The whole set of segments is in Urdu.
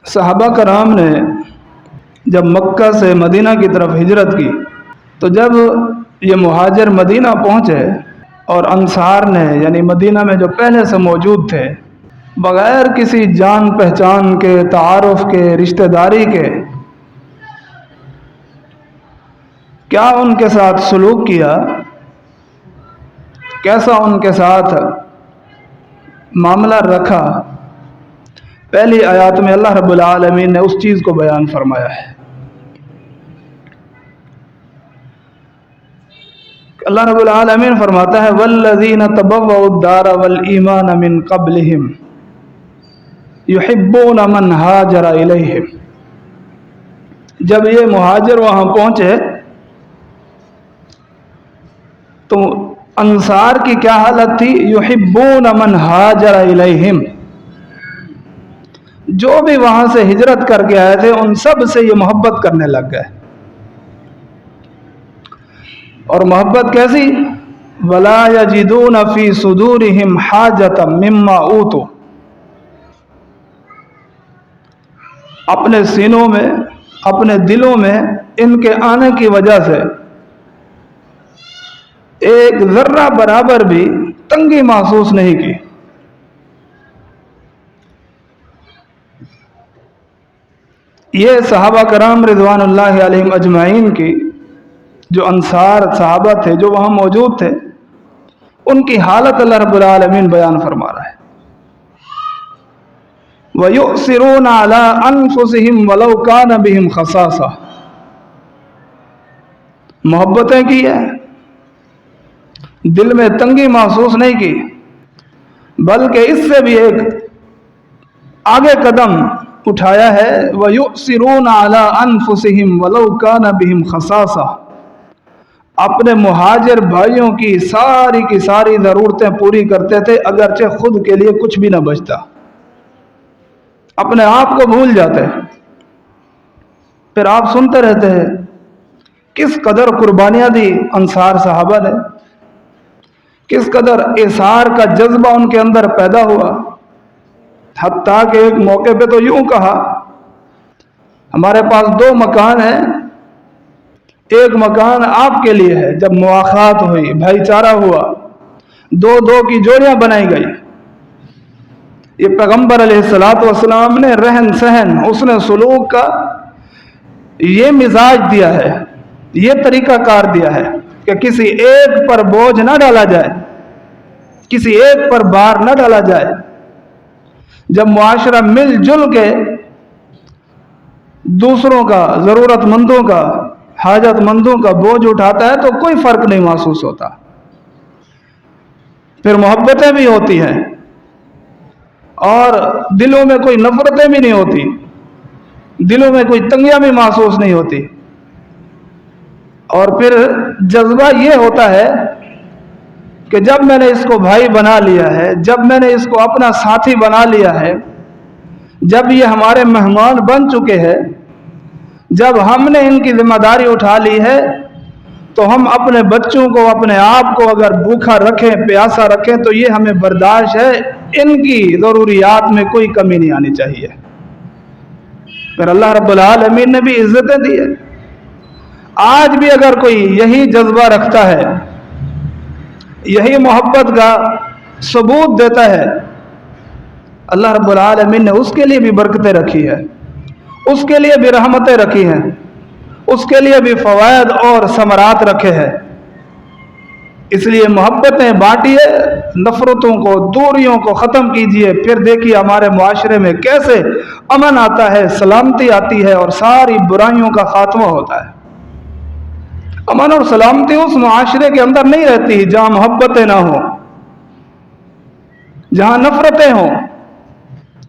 صحابہ کرام نے جب مکہ سے مدینہ کی طرف ہجرت کی تو جب یہ مہاجر مدینہ پہنچے اور انصار نے یعنی مدینہ میں جو پہلے سے موجود تھے بغیر کسی جان پہچان کے تعارف کے رشتہ داری کے کیا ان کے ساتھ سلوک کیا، کیسا ان کے ساتھ معاملہ رکھا، پہلی آیات میں اللہ رب العالمین نے اس چیز کو بیان فرمایا ہے۔ اللہ رب العالمین فرماتا ہے والذین تبوؤا الدار والایمان من قبلہم یحبون من ہاجر الیہم۔ جب یہ مہاجر وہاں پہنچے تو انصار کی کیا حالت تھی؟ یحبون من ہاجر الیہم، جو بھی وہاں سے ہجرت کر کے آئے تھے ان سب سے یہ محبت کرنے لگ گئے۔ اور محبت کیسی؟ ولا یجدون فی صدورہم حاجۃ مما اوتوا، اپنے سینوں میں اپنے دلوں میں ان کے آنے کی وجہ سے ایک ذرہ برابر بھی تنگی محسوس نہیں کی۔ یہ صحابہ کرام رضوان اللہ علیہم اجمعین کی جو انصار صحابہ تھے جو وہاں موجود تھے ان کی حالت اللہ رب العالمین بیان فرما رہا ہے۔ وَيُؤْثِرُونَ عَلَىٰ أَنفُسِهِمْ وَلَوْ كَانَ بِهِمْ خَصَاصَةٌ، محبتیں کی ہے، دل میں تنگی محسوس نہیں کی، بلکہ اس سے بھی ایک آگے قدم اٹھایا ہے۔ وَيُؤْثِرُونَ عَلَىٰ أَنفُسِهِمْ وَلَوْ كَانَ بِهِمْ خَصَاصَةٌ، اپنے مہاجر بھائیوں کی ساری ضرورتیں پوری کرتے تھے اگرچہ خود کے لیے کچھ بھی نہ بچتا، اپنے آپ کو بھول جاتے۔ پھر آپ سنتے رہتے ہیں کس قدر قربانیاں دی انصار صحابہ نے، کس قدر ایثار کا جذبہ ان کے اندر پیدا ہوا، حتیٰ کہ ایک موقع پہ تو یوں کہا ہمارے پاس 2 مکان ہیں، ایک مکان آپ کے لیے ہے۔ جب مواخات ہوئی، بھائی چارہ ہوا، 2 کی جوڑیاں بنائی گئی، یہ پیغمبر علیہ السلام نے رہن سہن اس نے سلوک کا یہ مزاج دیا ہے، یہ طریقہ کار دیا ہے کہ کسی ایک پر بوجھ نہ ڈالا جائے، کسی ایک پر بار نہ ڈالا جائے۔ جب معاشرہ مل جل کے دوسروں کا، ضرورت مندوں کا، حاجت مندوں کا بوجھ اٹھاتا ہے تو کوئی فرق نہیں محسوس ہوتا، پھر محبتیں بھی ہوتی ہیں اور دلوں میں کوئی نفرتیں بھی نہیں ہوتی، دلوں میں کوئی تنگیاں بھی محسوس نہیں ہوتی، اور پھر جذبہ یہ ہوتا ہے کہ جب میں نے اس کو بھائی بنا لیا ہے، جب میں نے اس کو اپنا ساتھی بنا لیا ہے، جب یہ ہمارے مہمان بن چکے ہیں، جب ہم نے ان کی ذمہ داری اٹھا لی ہے تو ہم اپنے بچوں کو، اپنے آپ کو اگر بھوکا رکھیں، پیاسا رکھیں تو یہ ہمیں برداشت ہے، ان کی ضروریات میں کوئی کمی نہیں آنی چاہیے۔ پھر اللہ رب العالمین نے بھی عزتیں دی ہے۔ آج بھی اگر کوئی یہی جذبہ رکھتا ہے، یہی محبت کا ثبوت دیتا ہے، اللہ رب العالمین نے اس کے لیے بھی برکتیں رکھی ہے، اس کے لیے بھی رحمتیں رکھی ہیں، اس کے لیے بھی فوائد اور ثمرات رکھے ہیں۔ اس لیے محبتیں بانٹیے، نفرتوں کو، دوریوں کو ختم کیجیے، پھر دیکھیے ہمارے معاشرے میں کیسے امن آتا ہے، سلامتی آتی ہے اور ساری برائیوں کا خاتمہ ہوتا ہے۔ امن اور سلامتی اس معاشرے کے اندر نہیں رہتی جہاں محبتیں نہ ہوں، جہاں نفرتیں ہوں،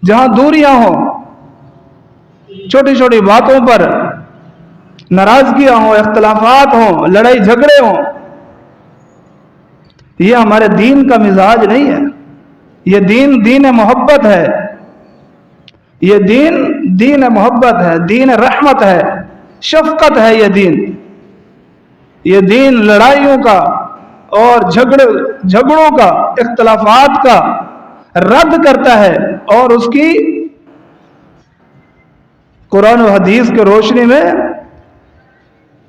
جہاں دوریاں ہوں، چھوٹی چھوٹی باتوں پر ناراضگیاں ہوں، اختلافات ہوں، لڑائی جھگڑے ہوں۔ یہ ہمارے دین کا مزاج نہیں ہے، یہ دین محبت ہے، یہ دین محبت ہے، دین رحمت ہے، شفقت ہے۔ یہ دین لڑائیوں کا اور جھگڑوں کا، اختلافات کا رد کرتا ہے اور اس کی قرآن و حدیث کی روشنی میں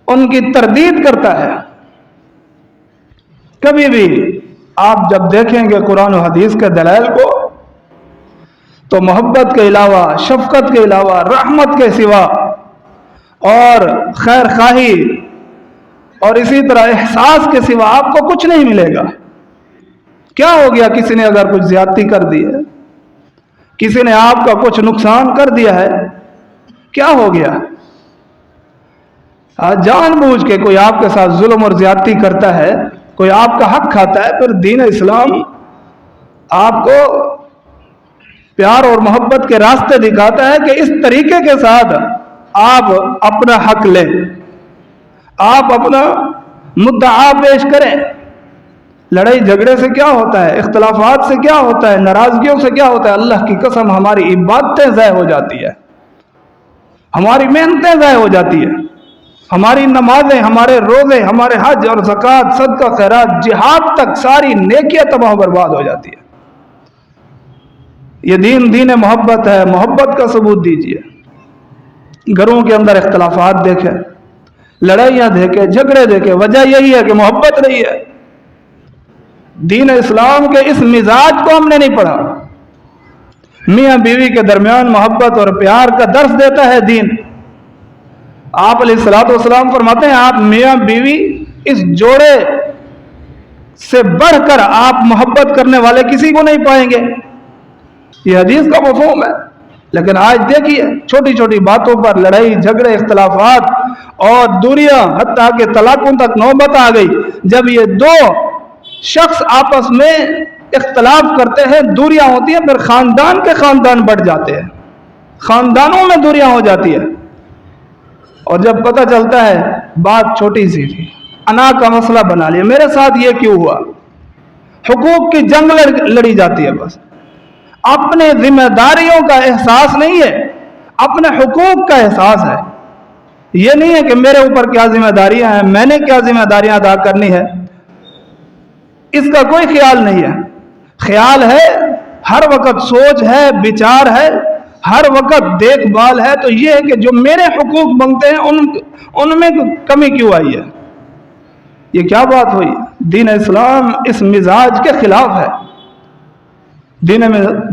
ان کی تردید کرتا ہے۔ کبھی بھی آپ جب دیکھیں گے قرآن و حدیث کے دلائل کو تو محبت کے علاوہ، شفقت کے علاوہ، رحمت کے سوا اور خیر خواہی اور اسی طرح احساس کے سوا آپ کو کچھ نہیں ملے گا۔ کیا ہو گیا؟ کسی نے اگر کچھ زیادتی کر دی ہے، کسی نے آپ کا کچھ نقصان کر دیا ہے، کیا ہو گیا؟ جان بوجھ کے کوئی آپ کے ساتھ ظلم اور زیادتی کرتا ہے، کوئی آپ کا حق کھاتا ہے، پھر دین اسلام آپ کو پیار اور محبت کے راستے دکھاتا ہے کہ اس طریقے کے ساتھ آپ اپنا حق لیں، آپ اپنا مدعا پیش کریں۔ لڑائی جھگڑے سے کیا ہوتا ہے؟ اختلافات سے کیا ہوتا ہے؟ ناراضگیوں سے کیا ہوتا ہے؟ اللہ کی قسم ہماری عبادتیں ضائع ہو جاتی ہے، ہماری محنتیں ضائع ہو جاتی ہے، ہماری نمازیں، ہمارے روزے، ہمارے حج اور زکوٰۃ، صدقہ، خیرات، جہاد تک ساری نیکیاں تباہ و برباد ہو جاتی ہے۔ یہ دین محبت ہے، محبت کا ثبوت دیجیے۔ گھروں کے اندر اختلافات دیکھیں، لڑائیاں دیکھیں، جھگڑے دیکھیں، وجہ یہی ہے کہ محبت نہیں ہے۔ دین اسلام کے اس مزاج کو ہم نے نہیں پڑھا۔ میاں بیوی کے درمیان محبت اور پیار کا درس دیتا ہے دین۔ آپ علیہ الصلوۃ والسلام فرماتے ہیں آپ میاں بیوی اس جوڑے سے بڑھ کر آپ محبت کرنے والے کسی کو نہیں پائیں گے۔ یہ حدیث کا مفہوم ہے۔ لیکن آج دیکھیے چھوٹی چھوٹی باتوں پر لڑائی جھگڑے اختلافات اور دوریاں، حتیٰ کہ طلاقوں تک نوبت آ گئی۔ جب یہ دو شخص آپس میں اختلاف کرتے ہیں، دوریاں ہوتی ہیں، پھر خاندان کے خاندان بڑھ جاتے ہیں، خاندانوں میں دوریاں ہو جاتی ہیں۔ اور جب پتہ چلتا ہے بات چھوٹی سی تھی، انا کا مسئلہ بنا لیا، میرے ساتھ یہ کیوں ہوا، حقوق کی جنگ لڑی جاتی ہے۔ بس اپنے ذمہ داریوں کا احساس نہیں ہے، اپنے حقوق کا احساس ہے۔ یہ نہیں ہے کہ میرے اوپر کیا ذمہ داریاں ہیں، میں نے کیا ذمہ داریاں ادا کرنی ہے، اس کا کوئی خیال نہیں ہے۔ خیال ہے، ہر وقت سوچ ہے، بچار ہے، ہر وقت دیکھ بھال ہے، تو یہ ہے کہ جو میرے حقوق بنتے ہیں ان میں کمی کیوں آئی ہے۔ یہ کیا بات ہوئی؟ دین اسلام اس مزاج کے خلاف ہے۔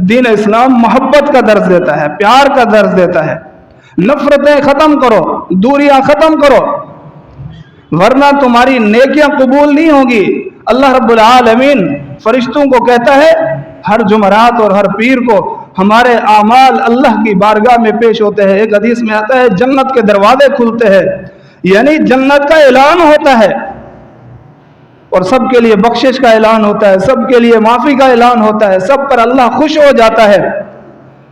دین اسلام محبت کا درس دیتا ہے، پیار کا درس دیتا ہے۔ نفرتیں ختم کرو، دوریاں ختم کرو، ورنہ تمہاری نیکیاں قبول نہیں ہوگی۔ اللہ رب العالمین فرشتوں کو کہتا ہے، ہر جمعرات اور ہر پیر کو ہمارے اعمال اللہ کی بارگاہ میں پیش ہوتے ہیں۔ ایک حدیث میں آتا ہے جنت کے دروازے کھلتے ہیں، یعنی جنت کا اعلان ہوتا ہے، اور سب کے لیے بخشش کا اعلان ہوتا ہے، سب کے لیے معافی کا اعلان ہوتا ہے، سب پر اللہ خوش ہو جاتا ہے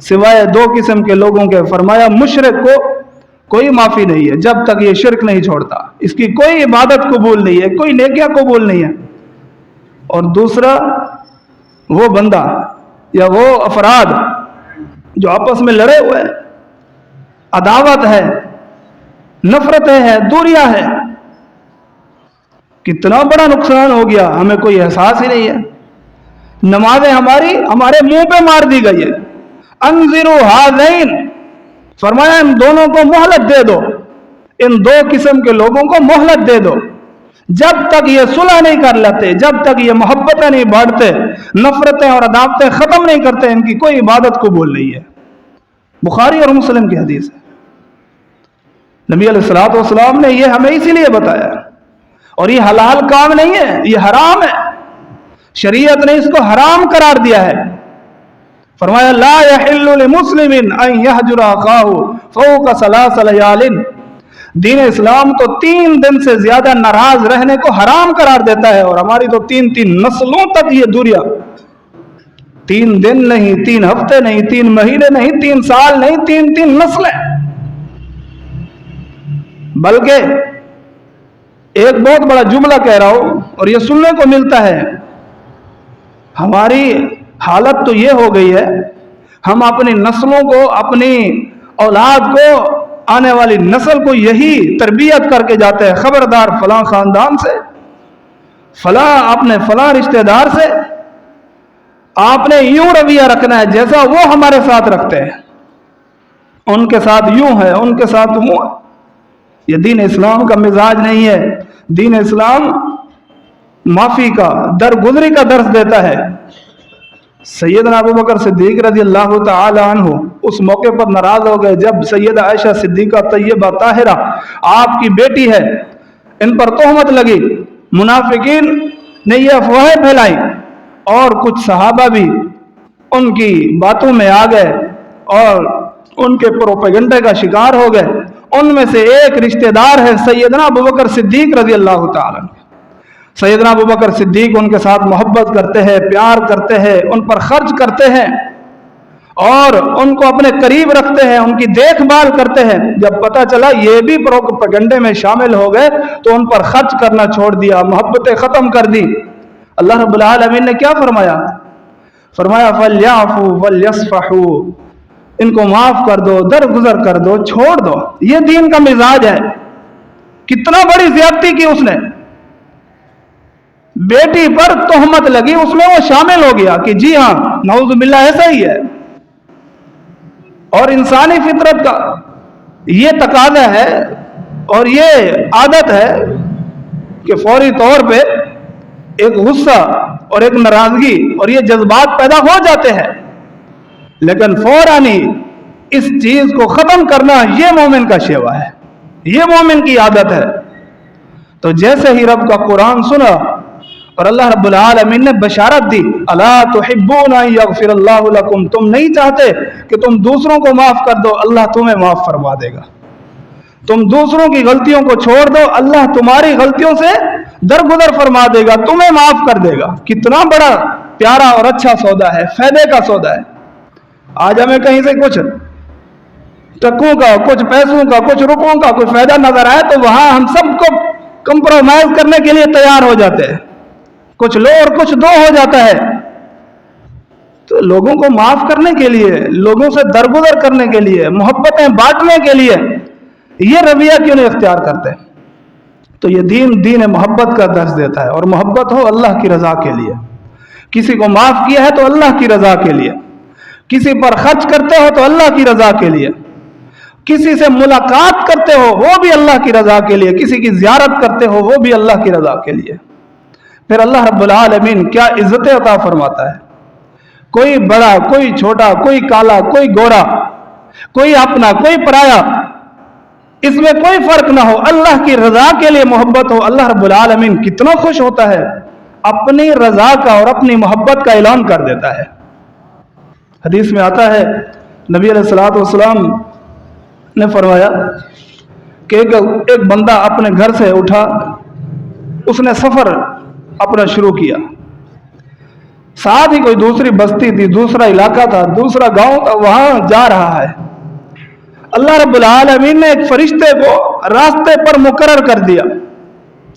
سوائے دو قسم کے لوگوں کے۔ فرمایا مشرک کو کوئی معافی نہیں ہے جب تک یہ شرک نہیں چھوڑتا، اس کی کوئی عبادت قبول نہیں ہے، کوئی نیکیاں قبول نہیں ہے۔ اور دوسرا وہ بندہ یا وہ افراد جو آپس میں لڑے ہوئے ہیں، عداوت ہے، نفرتیں ہیں، دوریاں ہیں، کتنا بڑا نقصان ہو گیا، ہمیں کوئی احساس ہی نہیں ہے۔ نمازیں ہمارے منہ پہ مار دی گئی ہے۔ انذروا ہذین، فرمایا ان دونوں کو مہلت دے دو، ان دو قسم کے لوگوں کو مہلت دے دو، جب تک یہ صلح نہیں کر لیتے، جب تک یہ محبتیں نہیں بانٹتے، نفرتیں اور عداوتیں ختم نہیں کرتے، ان کی کوئی عبادت قبول نہیں ہے۔ بخاری اور مسلم کی حدیث ہے۔ نبی علیہ الصلوۃ والسلام نے یہ ہمیں اسی لیے بتایا، اور یہ حلال کام نہیں ہے، یہ حرام ہے۔ شریعت نے اس کو حرام قرار دیا ہے۔ فرمایا لا یحل لمسلم ان یہجر اخاہ فوق ثلاث لیال۔ دین اسلام تو 3 دن سے زیادہ ناراض رہنے کو حرام قرار دیتا ہے، اور ہماری تو 3 نسلوں تک یہ دوریاں، 3 دن نہیں، 3 ہفتے نہیں، 3 مہینے نہیں، 3 سال نہیں، 3 نسلیں۔ بلکہ ایک بہت بڑا جملہ کہہ رہا ہوں، اور یہ سننے کو ملتا ہے، ہماری حالت تو یہ ہو گئی ہے، ہم اپنی نسلوں کو، اپنی اولاد کو، آنے والی نسل کو یہی تربیت کر کے جاتے ہیں، خبردار فلاں خاندان سے، فلاں اپنے فلاں رشتہ دار سے آپ نے یوں رویہ رکھنا ہے جیسا وہ ہمارے ساتھ رکھتے ہیں۔ ان کے ساتھ یوں ہے، ان کے ساتھ وہ ہے۔ یہ دین اسلام کا مزاج نہیں ہے۔ دین اسلام معافی کا، درگزری کا درس دیتا ہے۔ سیدنا ابو بکر صدیق رضی اللہ تعالی عنہ اس موقع پر ناراض ہو گئے جب سیدہ عائشہ صدیقہ طیبہ طاہرہ آپ کی بیٹی ہے، ان پر تہمت لگی، منافقین نے یہ افواہیں پھیلائی اور کچھ صحابہ بھی ان کی باتوں میں آ گئے اور ان کے پروپیگنڈے کا شکار ہو گئے۔ ان میں سے ایک رشتہ دار ہے سیدنا ابو بکر صدیق رضی اللہ تعالی عنہ۔ سیدنا ابو بکر صدیق ان کے ساتھ محبت کرتے ہیں، پیار کرتے ہیں، ان پر خرچ کرتے ہیں اور ان کو اپنے قریب رکھتے ہیں، ان کی دیکھ بھال کرتے ہیں۔ جب پتہ چلا یہ بھی پروپیگنڈے میں شامل ہو گئے تو ان پر خرچ کرنا چھوڑ دیا، محبتیں ختم کر دی۔ اللہ رب العالمین نے کیا فرمایا؟ فرمایا فَلْيَعْفُوا وَلْيَصْفَحُوا، ان کو معاف کر دو، درگزر کر دو، چھوڑ دو۔ یہ دین کا مزاج ہے۔ کتنا بڑی زیادتی کی اس نے، بیٹی پر تہمت لگی، اس میں وہ شامل ہو گیا کہ جی ہاں نعوذ باللہ ایسا ہی ہے۔ اور انسانی فطرت کا یہ تقاضا ہے اور یہ عادت ہے کہ فوری طور پہ ایک غصہ اور ایک ناراضگی اور یہ جذبات پیدا ہو جاتے ہیں، لیکن فوراً ہی اس چیز کو ختم کرنا یہ مومن کا شیوا ہے، یہ مومن کی عادت ہے۔ تو جیسے ہی رب کا قرآن سنا اور اللہ رب العالمین نے بشارت دی، الا تحبون ان یغفر اللہ لکم، تم نہیں چاہتے کہ تم دوسروں کو معاف کر دو، اللہ تمہیں معاف فرما دے گا۔ تم دوسروں کی غلطیوں کو چھوڑ دو، اللہ تمہاری غلطیوں سے درگزر فرما دے گا، تمہیں معاف کر دے گا۔ کتنا بڑا پیارا اور اچھا سودا ہے، فائدے کا سودا ہے۔ آج ہمیں کہیں سے کچھ ٹکوں کا، کچھ پیسوں کا، کچھ روپوں کا کوئی فائدہ نظر آئے تو وہاں ہم سب کو کمپرومائز کرنے کے لیے تیار ہو جاتے ہیں، کچھ لو اور کچھ دو ہو جاتا ہے۔ تو لوگوں کو معاف کرنے کے لیے، لوگوں سے درگزر کرنے کے لیے، محبتیں بانٹنے کے لیے یہ رویہ کیوں نہیں اختیار کرتے؟ تو یہ دین محبت کا درس دیتا ہے، اور محبت ہو اللہ کی رضا کے لیے۔ کسی کو معاف کیا ہے تو اللہ کی رضا کے لیے، کسی پر خرچ کرتے ہو تو اللہ کی رضا کے لیے، کسی سے ملاقات کرتے ہو وہ بھی اللہ کی رضا کے لیے، کسی کی زیارت کرتے ہو وہ بھی اللہ کی رضا کے لیے۔ پھر اللہ رب العالمین کیا عزت عطا فرماتا ہے۔ کوئی بڑا، کوئی چھوٹا، کوئی کالا، کوئی گورا، کوئی اپنا، کوئی پرایا، اس میں کوئی فرق نہ ہو، اللہ کی رضا کے لیے محبت ہو، اللہ رب العالمین کتنا خوش ہوتا ہے، اپنی رضا کا اور اپنی محبت کا اعلان کر دیتا ہے۔ حدیث میں آتا ہے نبی علیہ الصلوۃ والسلام نے فرمایا کہ ایک بندہ اپنے گھر سے اٹھا، اس نے سفر اپنا شروع کیا، ساتھ ہی کوئی دوسری بستی تھی، دوسرا علاقہ تھا، دوسرا گاؤں تھا، وہاں جا رہا ہے۔ اللہ رب العالمین نے ایک فرشتے کو راستے پر مقرر کر دیا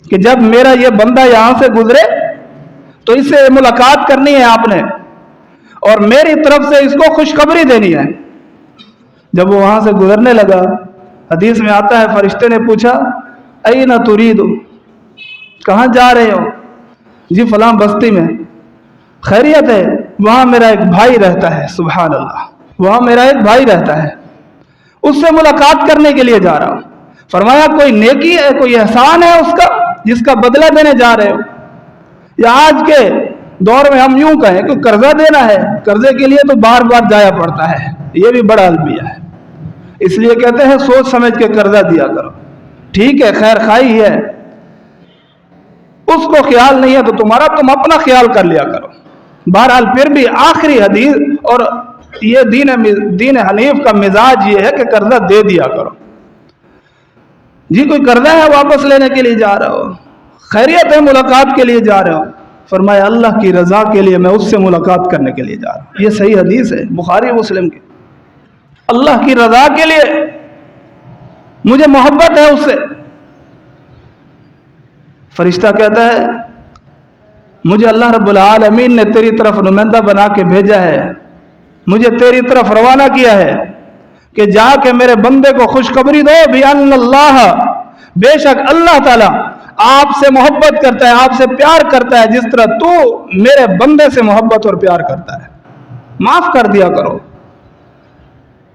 کہ جب میرا یہ بندہ یہاں سے گزرے تو اس سے ملاقات کرنی ہے آپ نے، اور میری طرف سے اس کو خوشخبری دینی ہے۔ جب وہ وہاں سے گزرنے لگا، حدیث میں آتا ہے فرشتے نے پوچھا این ترید، کہاں جا رہے ہو؟ جی فلاں بستی میں۔ خیریت ہے؟ وہاں میرا ایک بھائی رہتا ہے۔ سبحان اللہ، وہاں میرا ایک بھائی رہتا ہے، اس سے ملاقات کرنے کے لیے جا رہا ہوں۔ فرمایا کوئی نیکی ہے، کوئی احسان ہے اس کا جس کا بدلہ دینے جا رہے ہو؟ یا آج کے دور میں ہم یوں کہیں کہ قرضہ دینا ہے، قرضے کے لیے تو بار بار جایا پڑتا ہے، یہ بھی بڑا المیہ ہے۔ اس لیے کہتے ہیں سوچ سمجھ کے قرضہ دیا کرو، ٹھیک ہے خیر خواہی ہے، اس کو خیال نہیں ہے تو تم اپنا خیال کر لیا کرو۔ بہرحال پھر بھی آخری حدیث اور یہ دین حنیف کا مزاج یہ ہے کہ قرضہ دے دیا کرو۔ جی کوئی قرضہ ہے واپس لینے کے لیے جا رہا ہو، خیریت ہے ملاقات کے لیے جا رہے ہو، فرمایا اللہ کی رضا کے لیے میں اس سے ملاقات کرنے کے لیے جا رہا ہوں۔ یہ صحیح حدیث ہے بخاری مسلم کی۔ اللہ کی رضا کے لیے مجھے محبت ہے اس سے۔ فرشتہ کہتا ہے مجھے اللہ رب العالمین نے تیری طرف نمائندہ بنا کے بھیجا ہے، مجھے تیری طرف روانہ کیا ہے کہ جا کے میرے بندے کو خوشخبری دو بِأَنَّ اللَّهَ، بے شک اللہ تعالیٰ آپ سے محبت کرتا ہے، آپ سے پیار کرتا ہے جس طرح تو میرے بندے سے محبت اور پیار کرتا ہے۔ معاف کر دیا کرو،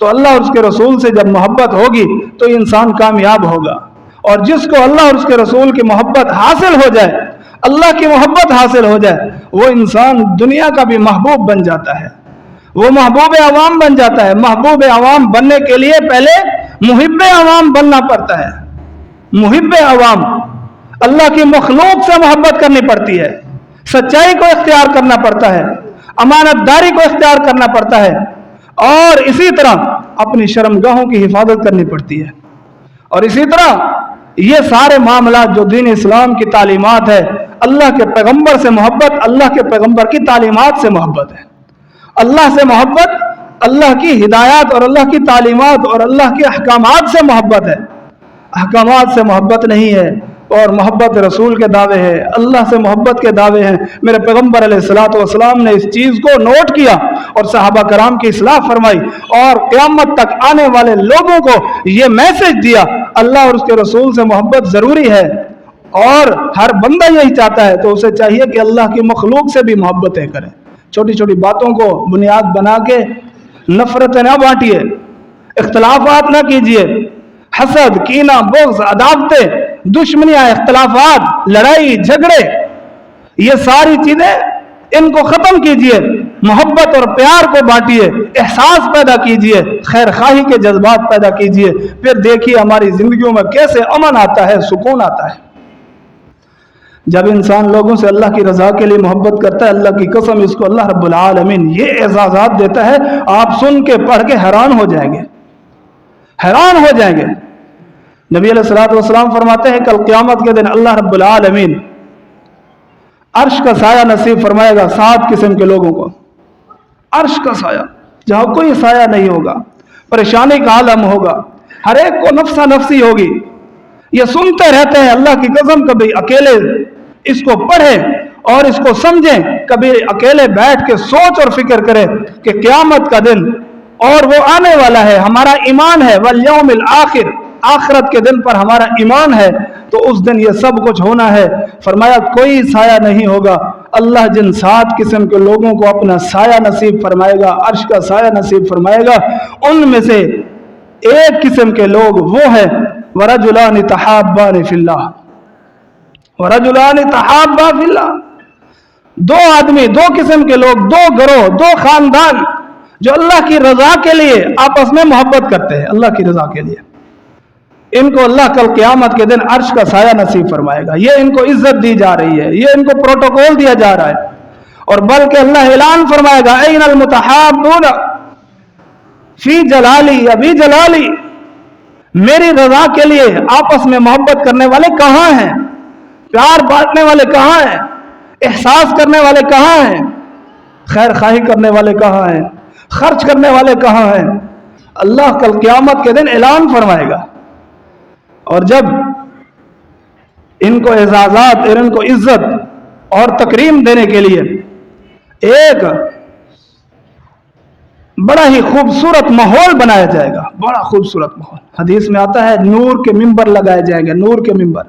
تو اللہ اور اس کے رسول سے جب محبت ہوگی تو انسان کامیاب ہوگا. اور جس کو اللہ اور اس کے رسول کی محبت حاصل ہو جائے، اللہ کی محبت حاصل ہو جائے، وہ انسان دنیا کا بھی محبوب بن جاتا ہے، وہ محبوب عوام بن جاتا ہے. محبوب عوام بننے کے لیے پہلے محب عوام بننا پڑتا ہے. محب عوام، اللہ کی مخلوق سے محبت کرنی پڑتی ہے، سچائی کو اختیار کرنا پڑتا ہے، امانت داری کو اختیار کرنا پڑتا ہے، اور اسی طرح اپنی شرمگاہوں کی حفاظت کرنی پڑتی ہے. اور اسی طرح یہ سارے معاملات جو دین اسلام کی تعلیمات ہے، اللہ کے پیغمبر سے محبت، اللہ کے پیغمبر کی تعلیمات سے محبت ہے. اللہ سے محبت اللہ کی ہدایات اور اللہ کی تعلیمات اور اللہ کے احکامات سے محبت ہے. احکامات سے محبت نہیں ہے اور محبت رسول کے دعوے ہیں، اللہ سے محبت کے دعوے ہیں. میرے پیغمبر علیہ الصلوۃ والسلام نے اس چیز کو نوٹ کیا اور صحابہ کرام کی اصلاح فرمائی اور قیامت تک آنے والے لوگوں کو یہ میسج دیا، اللہ اور اس کے رسول سے محبت ضروری ہے. اور ہر بندہ یہی چاہتا ہے تو اسے چاہیے کہ اللہ کی مخلوق سے بھی محبتیں کرے. چھوٹی چھوٹی باتوں کو بنیاد بنا کے نفرتیں نہ بانٹیے، اختلافات نہ کیجیے. حسد، کینہ، بغض، عداوتیں، دشمنیاں، اختلافات، لڑائی جھگڑے، یہ ساری چیزیں ان کو ختم کیجیے. محبت اور پیار کو بانٹیے، احساس پیدا کیجیے، خیر خواہی کے جذبات پیدا کیجیے. پھر دیکھیے ہماری زندگیوں میں کیسے امن آتا ہے، سکون آتا ہے. جب انسان لوگوں سے اللہ کی رضا کے لیے محبت کرتا ہے، اللہ کی قسم اس کو اللہ رب العالمین یہ اعزازات دیتا ہے، آپ سن کے پڑھ کے حیران ہو جائیں گے، حیران ہو جائیں گے. نبی علیہ الصلوۃ والسلام فرماتے ہیں کل قیامت کے دن اللہ رب العالمین عرش کا سایہ نصیب فرمائے گا 7 قسم کے لوگوں کو. عرش کا سایہ، جہاں کوئی سایہ نہیں ہوگا، پریشانی کا عالم ہوگا، ہر ایک کو نفسا نفسی ہوگی. یہ سنتے رہتے ہیں اللہ کی قسم، کبھی اکیلے اس کو پڑھیں اور اس کو سمجھیں، کبھی اکیلے بیٹھ کے سوچ اور فکر کریں کہ قیامت کا دن اور وہ آنے والا ہے. ہمارا ایمان ہے والیوم الآخر، آخرت کے دن پر ہمارا ایمان ہے، تو اس دن یہ سب کچھ ہونا ہے. فرمایا کوئی سایہ نہیں ہوگا. اللہ جن 7 قسم کے لوگوں کو اپنا سایہ نصیب فرمائے گا، عرش کا سایہ نصیب فرمائے گا، ان میں سے ایک قسم کے لوگ وہ ہیں وَرَجُلَانِ تَحَابَّانِ فِي اللَّهِ، وَرَجُلَانِ تَحَابَّا فِي اللَّهِ. 2 آدمی، 2 قسم کے لوگ، 2 گروہ، 2 خاندان جو اللہ کی رضا کے لیے آپس میں محبت کرتے ہیں، اللہ کی رضا کے لیے. ان کو اللہ کل قیامت کے دن عرش کا سایہ نصیب فرمائے گا. یہ ان کو عزت دی جا رہی ہے، یہ ان کو پروٹوکول دیا جا رہا ہے. اور بلکہ اللہ اعلان فرمائے گا اَيْنَ الْمُتَحَابُّونَ فِي جَلَالِي أَبِي جَلَالِي، میری رضا کے لیے آپس میں محبت کرنے والے کہاں ہیں، پیار بانٹنے والے کہاں ہیں، احساس کرنے والے کہاں ہیں، خیر خواہی کرنے والے کہاں ہیں، خرچ کرنے والے کہاں ہیں. اللہ کل قیامت کے دن اعلان فرمائے گا. اور جب ان کو اعزازات اور ان کو عزت اور تکریم دینے کے لیے ایک بڑا ہی خوبصورت ماحول بنایا جائے گا، بڑا خوبصورت ماحول. حدیث میں آتا ہے نور کے ممبر لگائے جائیں گے، نور کے ممبر،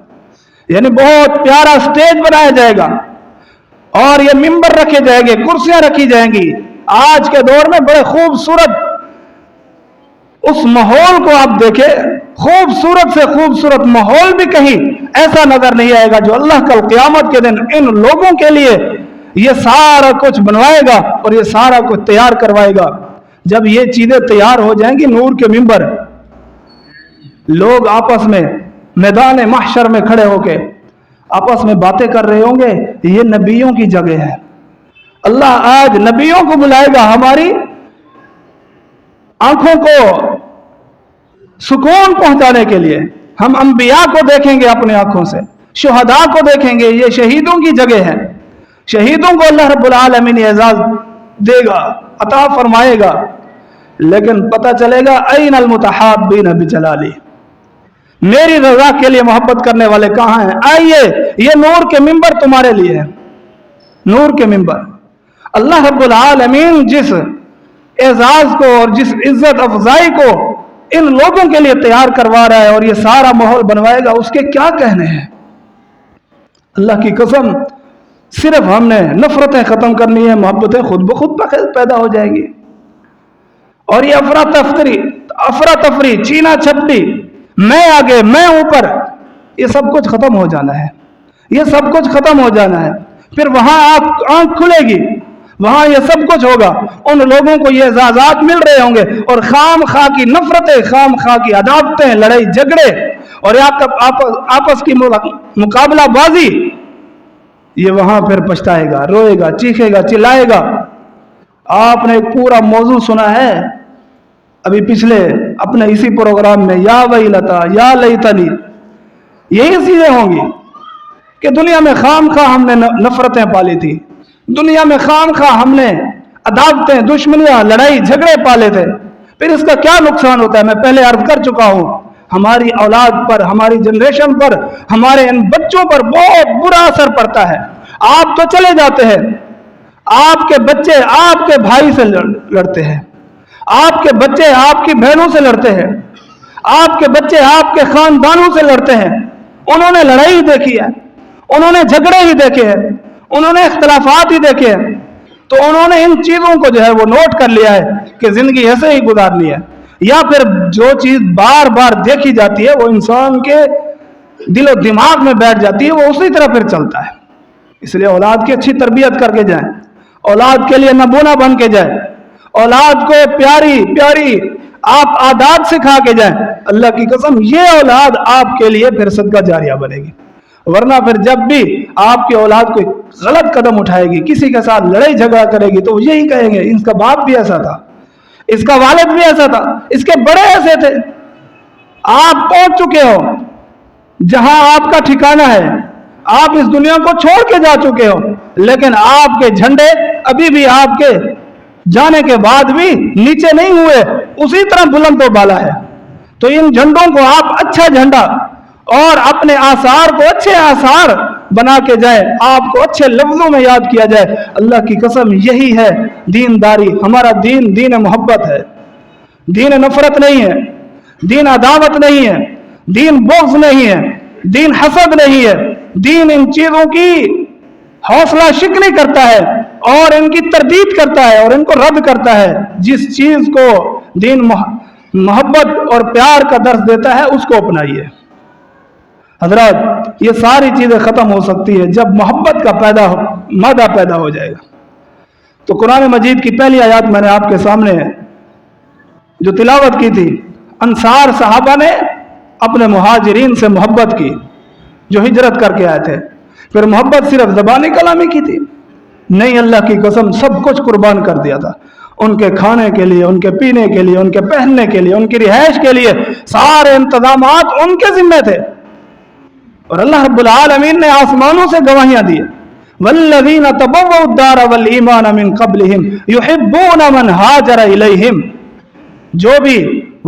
یعنی بہت پیارا سٹیج بنایا جائے گا اور یہ ممبر رکھے جائیں گے، کرسیاں رکھی جائیں گی. آج کے دور میں بڑے خوبصورت اس ماحول کو آپ دیکھیں، خوبصورت سے خوبصورت ماحول بھی کہیں ایسا نظر نہیں آئے گا جو اللہ کل قیامت کے دن ان لوگوں کے لیے یہ سارا کچھ بنوائے گا اور یہ سارا کچھ تیار کروائے گا. جب یہ چیزیں تیار ہو جائیں گی، نور کے ممبر، لوگ آپس میں میدان محشر میں کھڑے ہو کے آپس میں باتیں کر رہے ہوں گے، یہ نبیوں کی جگہ ہے. اللہ آج نبیوں کو بلائے گا ہماری آنکھوں کو سکون پہنچانے کے لیے. ہم انبیاء کو دیکھیں گے اپنی آنکھوں سے، شہداء کو دیکھیں گے، یہ شہیدوں کی جگہ ہے. شہیدوں کو اللہ رب العالمین اعزاز دے گا، عطا فرمائے گا. لیکن پتہ چلے گا اَيْنَ الْمُتَحَابِّينَ بِجَلَالِي، میری رضا کے لیے محبت کرنے والے کہاں ہیں. آئیے، یہ نور کے ممبر تمہارے لیے ہے، نور کے ممبر. اللہ رب العالمین جس اعزاز کو اور جس عزت افزائی کو ان لوگوں کے لیے تیار کروا رہا ہے اور یہ سارا ماحول بنوائے گا، اس کے کیا کہنے ہیں. اللہ کی قسم، صرف ہم نے نفرتیں ختم کرنی ہے، محبتیں خود بخود پیدا ہو جائیں گی. اور یہ افراتفری چینا چھپی، میں آگے میں اوپر، یہ سب کچھ ختم ہو جانا ہے، یہ سب کچھ ختم ہو جانا ہے۔ پھر وہاں آنکھ کھلے گی، وہاں یہ سب کچھ ہوگا، ان لوگوں کو یہ اعزازات مل رہے ہوں گے، اور خام خواہ کی نفرتیں، خام خواہ کی عداوتیں، لڑائی جھگڑے اور آپس کی مقابلہ بازی، یہ وہاں پھر پچھتائے گا، روئے گا، چیخے گا، چلائے گا۔ آپ نے ایک پورا موضوع سنا ہے ابھی پچھلے اپنے اسی پروگرام میں، یا ویلتا یا لیتنی، یہی چیزیں ہوں گی کہ دنیا میں خام خواہ ہم نے نفرتیں پالی تھی، دنیا میں خام خواہ ہم نے عداوتیں، دشمنیاں، لڑائی جھگڑے پالے تھے۔ پھر اس کا کیا نقصان ہوتا ہے؟ میں پہلے عرض کر چکا ہوں، ہماری اولاد پر، ہماری جنریشن پر، ہمارے ان بچوں پر بہت برا اثر پڑتا ہے۔ آپ تو چلے جاتے ہیں، آپ کے بچے آپ کے بھائی سے لڑتے ہیں، آپ کے بچے آپ کی بہنوں سے لڑتے ہیں، آپ کے بچے آپ کے خاندانوں سے لڑتے ہیں۔ انہوں نے لڑائی ہی دیکھی ہے، انہوں نے جھگڑے ہی دیکھے ہیں، انہوں نے اختلافات ہی دیکھے ہیں، تو انہوں نے ان چیزوں کو جو ہے وہ نوٹ کر لیا ہے کہ زندگی ایسے ہی گزارنی ہے، یا پھر جو چیز بار بار دیکھی جاتی ہے وہ انسان کے دل و دماغ میں بیٹھ جاتی ہے، وہ اسی طرح پھر چلتا ہے۔ اس لیے اولاد کی اچھی تربیت کر کے جائیں، اولاد کے لیے نمونہ بن کے جائیں، اولاد کو پیاری پیاری آپ عادات سکھا کے جائیں۔ اللہ کی قسم یہ اولاد آپ کے لیے پھر صدقہ جاریہ بنے گی، ورنہ پھر جب بھی آپ کی اولاد کوئی غلط قدم اٹھائے گی، کسی کے ساتھ لڑائی جھگڑا کرے گی، تو یہی کہیں گے اس کا باپ بھی ایسا تھا، اس کا والد بھی ایسا تھا، اس کے بڑے ایسے تھے۔ آپ پہنچ چکے ہو جہاں آپ کا ٹھکانہ ہے، آپ اس دنیا کو چھوڑ کے جا چکے ہو، لیکن آپ کے جھنڈے ابھی بھی آپ کے جانے کے بعد بھی نیچے نہیں ہوئے، اسی طرح بلند و بالا ہے۔ تو ان جھنڈوں کو آپ اچھا جھنڈا اور اپنے آثار کو اچھے آثار بنا کے جائے، آپ کو اچھے لفظوں میں یاد کیا جائے۔ اللہ کی قسم یہی ہے دینداری۔ ہمارا دین دین محبت ہے، دین نفرت نہیں ہے، دین عداوت نہیں ہے، دین بغض نہیں ہے، دین حسد نہیں ہے۔ دین ان چیزوں کی حوصلہ شکنی کرتا ہے اور ان کی تردید کرتا ہے اور ان کو رد کرتا ہے۔ جس چیز کو دین محبت اور پیار کا درس دیتا ہے اس کو اپنائیے۔ حضرات یہ ساری چیزیں ختم ہو سکتی ہے جب محبت کا مادہ پیدا ہو جائے گا۔ تو قرآن مجید کی پہلی آیات میں نے آپ کے سامنے جو تلاوت کی تھی، انصار صحابہ نے اپنے مہاجرین سے محبت کی جو ہجرت کر کے آئے تھے۔ پھر محبت صرف زبانی کلامی کی تھی؟ نہیں، اللہ کی قسم سب کچھ قربان کر دیا تھا۔ ان کے کھانے کے لیے، ان کے پینے کے لیے، ان کے پہننے کے لیے، ان کی رہائش کے لیے سارے انتظامات ان کے ذمہ تھے۔ اور اللہ رب العالمین نے آسمانوں سے گواہیاں دی، وَالَّذِينَ تَبَوَّؤُا الدَّارَ وَالْإِيمَانَ مِنْ قَبْلِهِمْ يُحِبُّونَ مَنْ هَاجَرَ إِلَيْهِمْ، جو بھی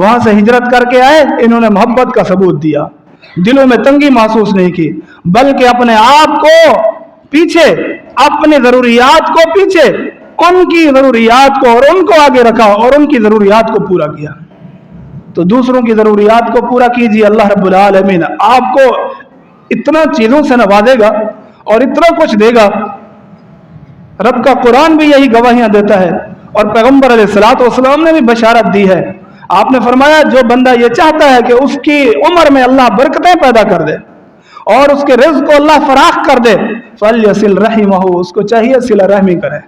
وہاں سے ہجرت کر کے آئے انہوں نے محبت کا ثبوت دیا، دلوں میں تنگی محسوس نہیں کی، بلکہ اپنے آپ کو پیچھے، اپنی ضروریات کو پیچھے، ان کی ضروریات کو اور ان کو آگے رکھا اور ان کی ضروریات کو پورا کیا۔ تو دوسروں کی ضروریات کو پورا کیجیے، اللہ رب العالمین آپ کو اتنا چیزوں سے نوازے گا اور اتنا کچھ دے گا۔ رب کا قرآن بھی یہی گواہیاں دیتا ہے، اور پیغمبر علیہ الصلوۃ والسلام نے بھی بشارت دی ہے۔ آپ نے فرمایا جو بندہ یہ چاہتا ہے کہ اس کی عمر میں اللہ برکتیں پیدا کر دے اور اس کے رزق کو اللہ فراخ کر دے، فَلْيَصِلْ رَحِمَهُ، اس کو چاہیے صلہ رحمی کرے۔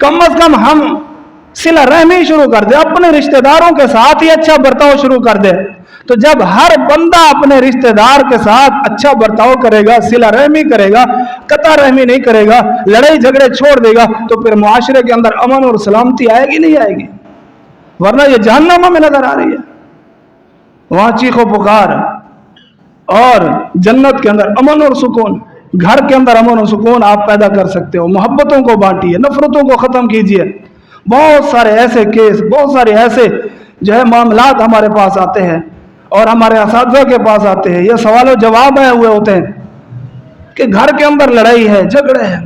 کم از کم ہم صلہ رحمی شروع کر دے، اپنے رشتہ داروں کے ساتھ ہی اچھا برتاؤ شروع کر دے۔ تو جب ہر بندہ اپنے رشتہ دار کے ساتھ اچھا برتاؤ کرے گا، صلہ رحمی کرے گا، قطع رحمی نہیں کرے گا، لڑائی جھگڑے چھوڑ دے گا، تو پھر معاشرے کے اندر امن اور سلامتی آئے گی نہیں آئے گی؟ ورنہ یہ جہنم میں نظر آ رہی ہے۔ وہاں چیخ و پکار، اور جنت کے اندر امن اور سکون، گھر کے اندر امن اور سکون آپ پیدا کر سکتے ہو۔ محبتوں کو بانٹیے، نفرتوں کو ختم کیجیے۔ بہت سارے ایسے کیس، بہت سارے ایسے جو ہے معاملات ہمارے پاس آتے ہیں اور ہمارے اساتذہ کے پاس آتے ہیں، یہ سوال و جواب آئے ہوئے ہوتے ہیں کہ گھر کے اندر لڑائی ہے، جھگڑے ہیں،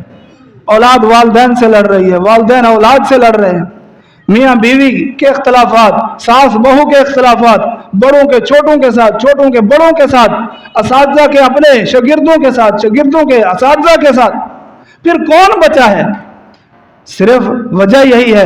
اولاد والدین سے لڑ رہی ہے، والدین اولاد سے لڑ رہے ہیں، میاں بیوی کے اختلافات، ساس بہو کے اختلافات، بڑوں کے چھوٹوں کے ساتھ، چھوٹوں کے بڑوں کے ساتھ، اساتذہ کے اپنے شاگردوں کے ساتھ، شاگردوں کے اساتذہ کے ساتھ۔ پھر کون بچا ہے؟ صرف وجہ یہی ہے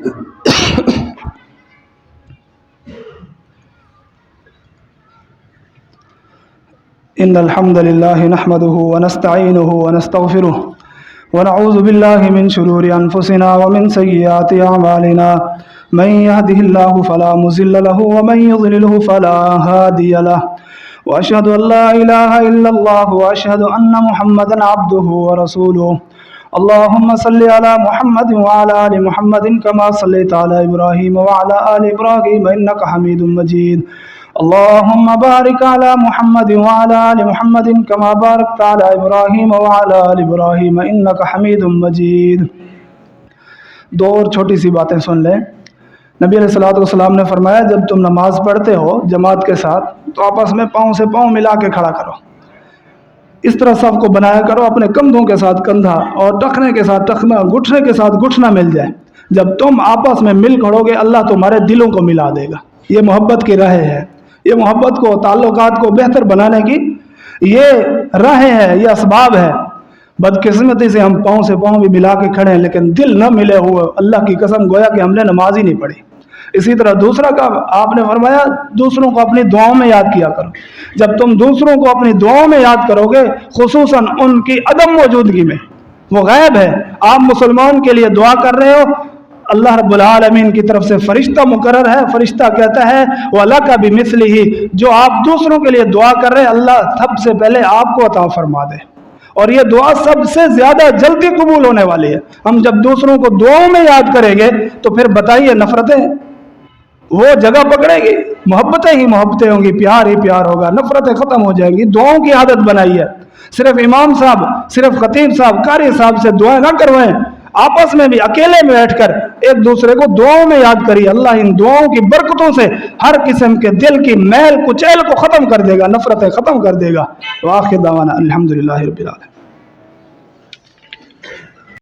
إن الحمد لله نحمده ونستعينه ونستغفره ونعوذ بالله من شرور أنفسنا ومن سيئات أعمالنا من يهده الله فلا مضل له ومن يضلله فلا هادي له وأشهد أن لا إله إلا الله وأشهد أن محمدا عبده ورسوله اللهم صل على محمد وعلى آل محمد كما صليت على إبراهيم وعلى آل إبراهيم إنك حميد مجيد اللهم بارك على محمد وعلى آل محمد كما باركت على إبراهيم وعلى آل إبراهيم إنك حميد مجيد. دو اور چھوٹی سی باتیں سن لیں. نبی علیہ الصلوۃ والسلام نے فرمایا جب تم نماز پڑھتے ہو جماعت کے ساتھ تو آپس میں پاؤں سے پاؤں ملا کے کھڑا کرو. اس طرح صف کو بنایا کرو اپنے کندھوں کے ساتھ کندھا اور ٹخنے کے ساتھ ٹخنا, گھٹنے کے ساتھ گھٹنا مل جائے. جب تم آپس میں مل کھڑو گے اللہ تمہارے دلوں کو ملا دے گا. یہ محبت کی راہ ہے. یہ محبت کو, تعلقات کو بہتر بنانے کی یہ راہیں ہے, یہ اسباب ہے. بدقسمتی سے ہم پاؤں سے پاؤں بھی ملا کے کھڑے ہیں لیکن دل نہ ملے ہوئے, اللہ کی قسم گویا کہ ہم نے نماز ہی نہیں پڑھی. اسی طرح دوسرا کام آپ نے فرمایا دوسروں کو اپنی دعاؤں میں یاد کیا کرو. جب تم دوسروں کو اپنی دعاؤں میں یاد کرو گے, خصوصاً ان کی عدم موجودگی میں, وہ غائب ہے, آپ مسلمان کے لیے دعا کر رہے ہو, اللہ رب العالمین کی طرف سے فرشتہ مقرر ہے, فرشتہ کہتا ہے وَلَكَ بِمِثْلِهِ, جو آپ دوسروں کے لیے دعا کر رہے ہیں اللہ سب سے پہلے آپ کو عطا فرما دے. اور یہ دعا سب سے زیادہ جلدی قبول ہونے والی ہے. ہم جب دوسروں کو دعاؤں میں یاد کریں گے تو پھر بتائیے نفرتیں وہ جگہ پکڑے گی, محبتیں ہی محبتیں ہوں گی, پیار ہی پیار ہوگا, نفرتیں ختم ہو جائیں گی. دعاؤں کی عادت بنائیے. صرف امام صاحب, صرف خطیب صاحب, قاری صاحب سے دعائیں نہ کروائیں, آپس میں بھی اکیلے میں بیٹھ کر ایک دوسرے کو دعاؤں میں یاد کریے. اللہ ان دعاؤں کی برکتوں سے ہر قسم کے دل کی میل کچیل کو ختم کر دے گا, نفرتیں ختم کر دے گا. وآخر دعوانا الحمدللہ رب العالمین.